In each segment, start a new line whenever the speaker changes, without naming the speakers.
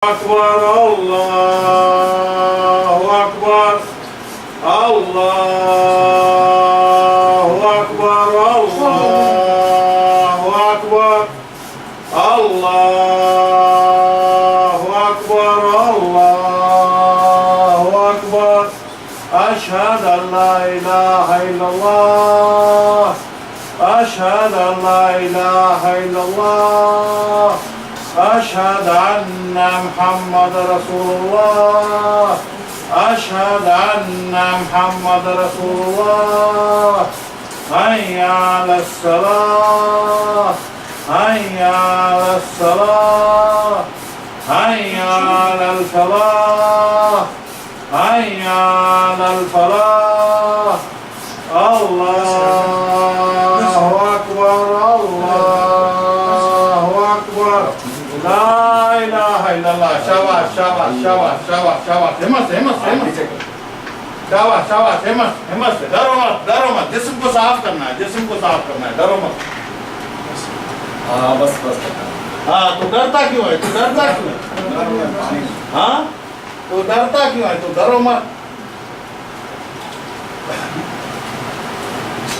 أكبر الله أكبر الله أكبر الله أكبر الله أكبر الله أكبر أشهد أن لا إله إلا الله أشهد أن لا إله إلا الله أشهد أن محمد رسول الله أشهد أن محمد رسول الله هيا على الصلاة هيا على الصلاة هيا على الفلاح هيا على الفلاح الله أكبر الله أكبر لا إله إلا الله शाबाश शाबाश शाबाश शाबाश शाबाश हिम्मत से हिम्मत से हिम्मत से शाबाश शाबाश हिम्मत हिम्मत से डरो मत जिस्म को साफ करना है जिस्म को साफ करना है डरो मत
हाँ बस बस
हाँ तो डरता क्यों है हाँ तो डरता क्यों है तो डरो मत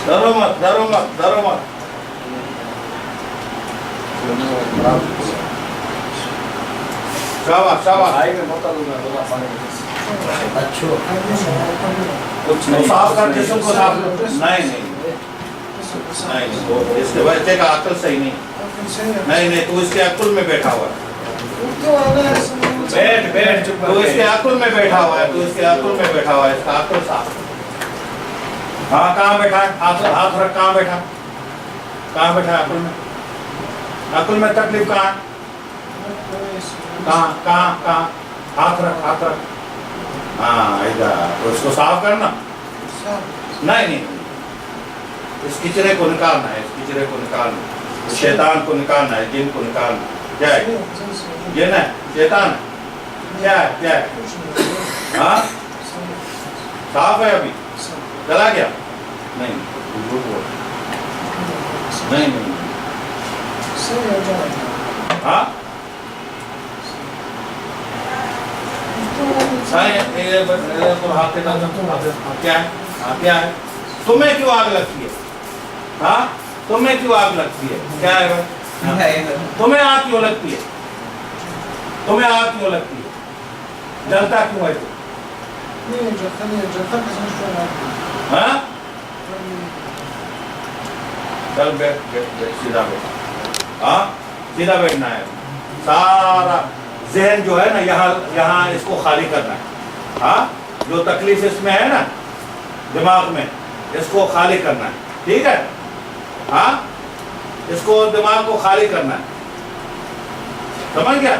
डरो मत डरो मत डरो मत शाबाश शाबाश
भाई मैं बता दूंगा बोला पानी अच्छा
कुछ नहीं साफ कर जिस्म को साफ नहीं तो इसके बच्चे का अक्ल सही नहीं नहीं तू इसके अक्ल में बैठा हुआ है बैठ बैठ तू इसके अक्ल में बैठा हुआ है तू इसके अक्ल में बैठा हुआ है इसका अक्ल साफ हाँ कहाँ बैठा है हाथ हाथ रख कहाँ बैठा है अक्ल में तकलीफ कहाँ है कहाँ हाथ रख हाँ इधर तो इसको साफ करना नहीं इस किचरे को निकालना है शैतान को निकालना है जिन को निकालना क्या है जिन है शैतान क्या है हाँ साफ है अभी चला गया नहीं हाँ क्या है तुम्हें क्यों आग लगती है हाँ तुम्हें क्यों आग लगती है क्या है तुम्हें आग क्यों लगती है जलता क्यों है हाँ चल बैठ सीधा बैठ हाँ सीधा बैठना है सारा जहन जो है ना यहाँ इसको खाली करना है हाँ जो तकलीफ इसमें है ना दिमाग में इसको खाली करना है ठीक है हाँ इसको दिमाग को खाली करना है समझ गया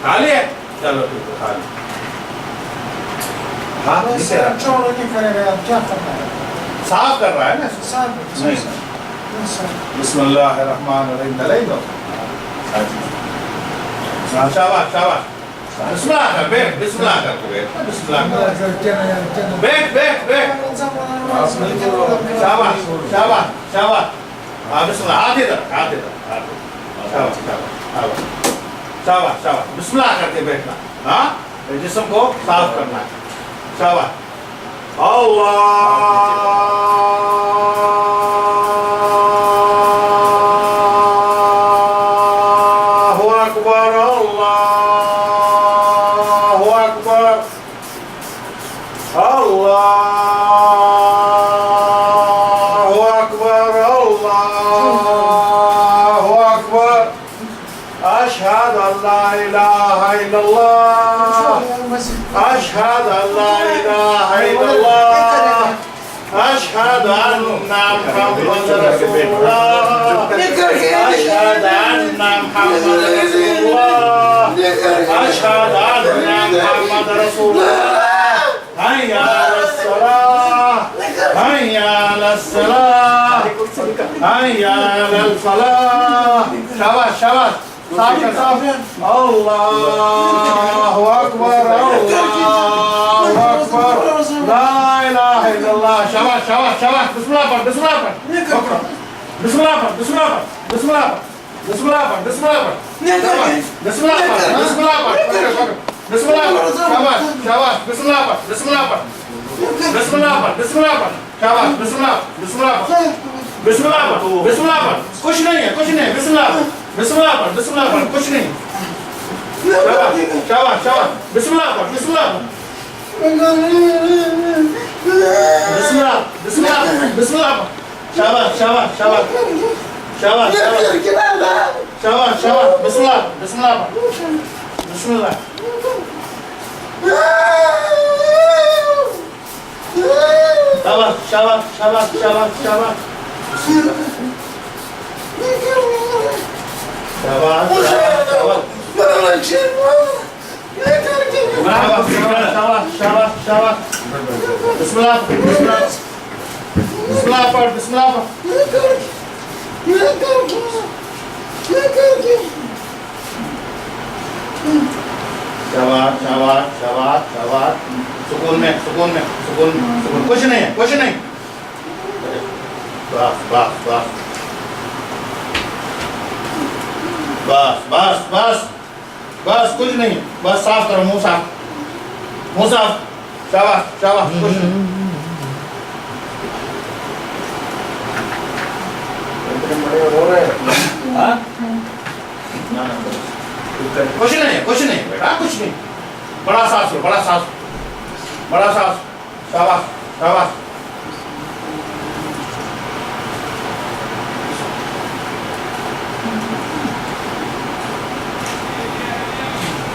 खाली है चलो ठीक है खाली हाँ साफ कर रहा है ना नहीं बिस्मिल्लाहिर्रहमानिर्रहीम शाबाश शाबाश बिस्मिल्लाह कर बैठ बिस्मिल्लाह कर बैठ शाबाश शाबाश शाबाश हाँ बिस्मिल्लाह हाथ इधर शाबाश शाबाश शाबाश बिस्मिल्लाह करके बैठना हाँ जिस्म को साफ करना है शाबाश अल्लाहु अकबर अल्लाहु अकबर अल्लाहु अकबर अल्लाहु अकबर अशहदु अन ला इलाहा इल्लल्लाह अशहदु अन ला इलाहा इल्लल्लाह अशहदु अन्ना मुहम्मदर रसूलुल्लाह अशहदु अन्ना मुहम्मदर रसूलुल्लाह अशहदु अन्ना मुहम्मदर रसूलुल्लाह हय्या अलस सलाह हय्या अलस सलाह हय्या अलल फलाह शाबाश शाबाश साफ अल्लाहु अकबर अल्लाहु अकबर ला इलाहा इल्लल्लाह शाबाश शाबाश शाबाश बिस्मिल्लाह पढ़ बिस्मिल्लाह पढ़ बिस्मिल्लाह पढ़, बिस्मिल्लाह पढ़, बिस्मिल्लाह पढ़, बिस्मिल्लाह पढ़, बिस्मिल्लाह पढ़, शाबाश, शाबाश, बिस्मिल्लाह पढ़, बिस्मिल्लाह पढ़, बिस्मिल्लाह पढ़, बिस्मिल्लाह पढ़, शाबाश, बिस्मिल्लाह, बिस्मिल्लाह पढ़, बिस्मिल्लाह पढ़, बिस्मिल्लाह पढ़, कुछ नहीं है, कुछ नहीं, बिस्मिल्लाह पढ़, बिस्मिल्लाह पढ़, बिस्मिल्लाह पढ़, कुछ नहीं, शाबाश, शाबाश, शाबाश, बिस्मिल्लाह पढ़, बिस्मिल्लाह पढ़, बिस्मिल्लाह, बिस्मिल्लाह, बिस्मिल्लाह पढ़, शाबाश, शाबाश, शाबाश, शाबाश, शाबाश, शाबाश, बिस्मिल्लाह, बिस्मिल्लाह पढ़, बिस्मिल्लाह, शाबाश, शाबाश, शाबाश, शाबाश, शाबाश, शाबाश, शाबाश, शाबाश, शाबाश, बिस्मिल्लाह, बिस्मिल्लाह, बिस्मिल्लाह पढ़, बिस्मिल्लाह पढ़, शाबाश, शाबाश, शाबाश, शाबाश, सुकून में, सुकून में, सुकून, सुकून, कुछ नहीं है, कुछ नहीं, बस, बस, बस, बस, बस, बस, बस, कुछ नहीं, बस साफ करो, मुंह साफ, मुंह साफ, शाबाश, शाबाश, कुछ नहीं, रो रहे हैं, हाँ? ना, ना, कुछ नहीं, कुछ नहीं, बेटा, कुछ नहीं, बड़ा सांस लो, बड़ा सांस, बड़ा सांस, शाबाश, शाबाश,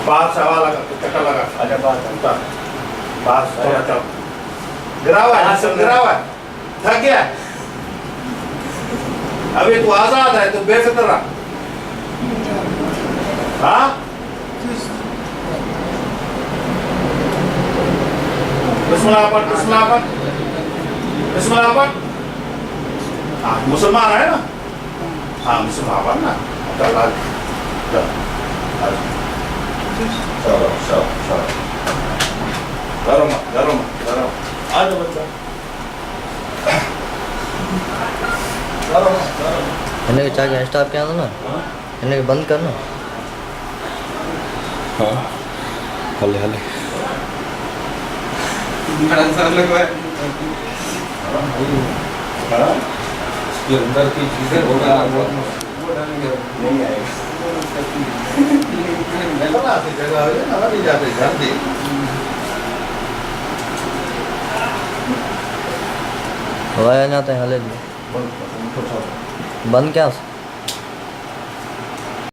पास हवा लगा, चक्कर लगा, आजा पास, पास, थोड़ा चल, गिरा हुआ है, सब गिरा हुआ है, थक गया, अभी तू आजाद है, तू बेफिक्र रहा, हाँ? बिस्मिल्लाह पढ़, बिस्मिल्लाह पढ़, बिस्मिल्लाह पढ़, हाँ, मुसलमान है ना, हाँ, मुसलमान पढ़ ना, चल, आज, चल, आज, चलो, चलो, चलो, डरो मत, डरो मत, डरो मत, आ जाओ बच्चा, डरो मत, डरो मत,
इन्हें के चार्ज स्टॉप क्या था ना, इन्हें के बंद करना,
हाँ, हले हले,
बड़ा इंसान लगा है,
हाँ?
इसके अंदर की चीजें
वो
बहुत
डालेंगे,
नहीं आएगा, बना सी जगह है ना, नहीं जाते जल्दी,
हवाया जाते हैं हले
बंद,
बंद क्या